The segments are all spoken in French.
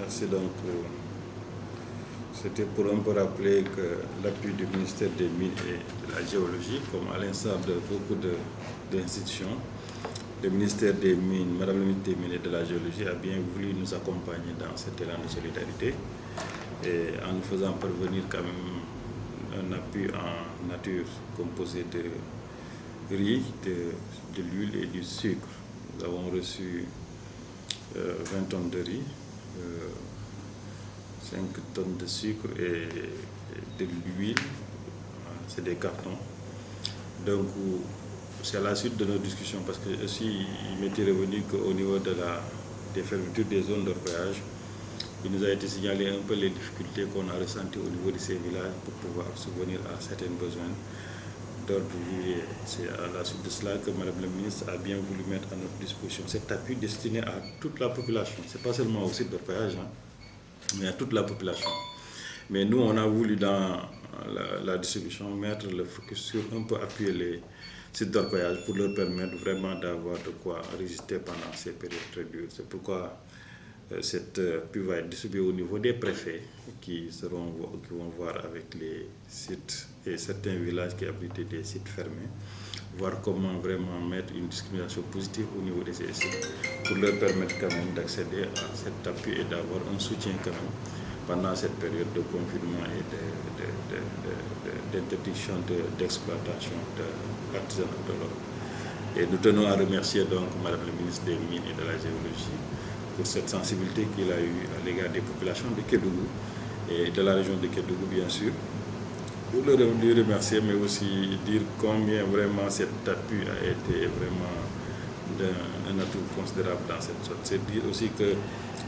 Merci. Donc, c'était pour un peu rappeler que l'appui du ministère des Mines et de la Géologie, comme à l'instar de beaucoup d'institutions, le ministère des Mines, Madame la ministre des Mines et de la Géologie a bien voulu nous accompagner dans cet élan de solidarité et en nous faisant parvenir quand même un appui en nature composé de riz, de l'huile et du sucre. Nous avons reçu 20 tonnes de riz, 5 tonnes de sucre et de l'huile, c'est des cartons. Donc, c'est à la suite de nos discussions, parce que aussi, il m'était revenu qu'au niveau des fermetures des zones d'orpaillage, il nous a été signalé un peu les difficultés qu'on a ressenties au niveau de ces villages pour pouvoir subvenir à certains besoins d'ordre vivrier. C'est à la suite de cela que Madame la ministre a bien voulu mettre à notre disposition cet appui destiné à toute la population. Ce n'est pas seulement au site d'orpaillage, mais à toute la population. Mais nous, on a voulu dans la distribution mettre le focus sur un peu appuyer les sites d'orpaillage pour leur permettre vraiment d'avoir de quoi résister pendant ces périodes très dures. C'est pourquoi cette appui va être distribuée au niveau des préfets qui vont voir avec les sites et certains villages qui abritent des sites fermés, voir comment vraiment mettre une discrimination positive au niveau de ces sites pour leur permettre quand même d'accéder à cet appui et d'avoir un soutien quand même pendant cette période de confinement et d'interdiction d'exploitation de l'artisanat de l'or. Et nous tenons à remercier donc Madame la ministre des Mines et de la Géologie pour cette sensibilité qu'il a eue à l'égard des populations de Kédougou et de la région de Kédougou, bien sûr. Pour le remercier, mais aussi dire combien vraiment cet appui a été vraiment un atout considérable dans cette zone. C'est dire aussi que,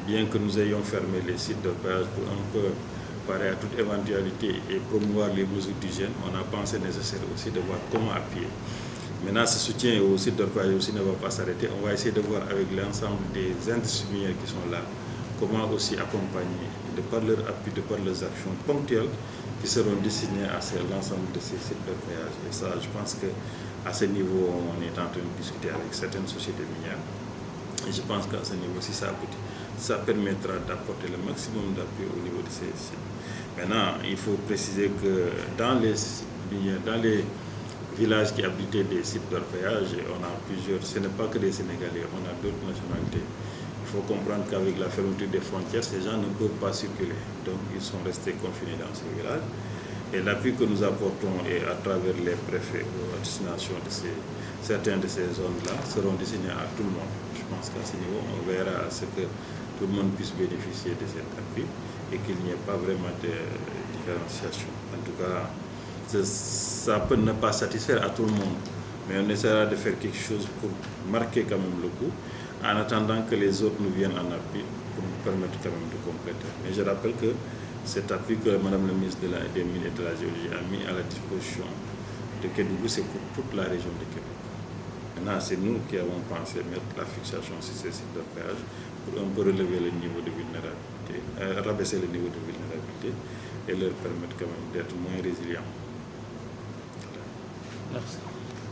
bien que nous ayons fermé les sites d'orpaillage pour un peu parer à toute éventualité et promouvoir les mesures d'hygiène, on a pensé nécessaire aussi de voir comment appuyer. Maintenant, ce soutien au site d'orpaillage aussi ne va pas s'arrêter. On va essayer de voir avec l'ensemble des industries minières qui sont là, comment aussi accompagner, de par leur appui, de par leurs actions ponctuelles qui seront destinées à l'ensemble de ces sites d'orpaillage. Et ça, je pense qu'à ce niveau, on est en train de discuter avec certaines sociétés minières. Et je pense qu'à ce niveau, si ça aboutit, ça permettra d'apporter le maximum d'appui au niveau de ces sites. Maintenant, il faut préciser que dans les sites minières, dans les villages qui abritaient des sites d'orpaillage, on a plusieurs, ce n'est pas que des Sénégalais, on a d'autres nationalités. Il faut comprendre qu'avec la fermeture des frontières, ces gens ne peuvent pas circuler. Donc, ils sont restés confinés dans ces villages. Et l'appui que nous apportons est à travers les préfets à destination de certaines de ces zones-là seront destinés à tout le monde. Je pense qu'à ce niveau, on verra à ce que tout le monde puisse bénéficier de cet appui et qu'il n'y ait pas vraiment de différenciation. En tout cas, ça peut ne pas satisfaire à tout le monde, mais on essaiera de faire quelque chose pour marquer quand même le coup, en attendant que les autres nous viennent en appui pour nous permettre quand même de compléter. Mais je rappelle que cet appui que Madame la ministre des Mines et de la Géologie a mis à la disposition de Kédougou, c'est pour toute la région de Kédougou. Maintenant, c'est nous qui avons pensé mettre la fixation sur ces sites d'orpaillage pour un peu relever le niveau de vulnérabilité, rabaisser le niveau de vulnérabilité et leur permettre quand même d'être moins résilients. Merci.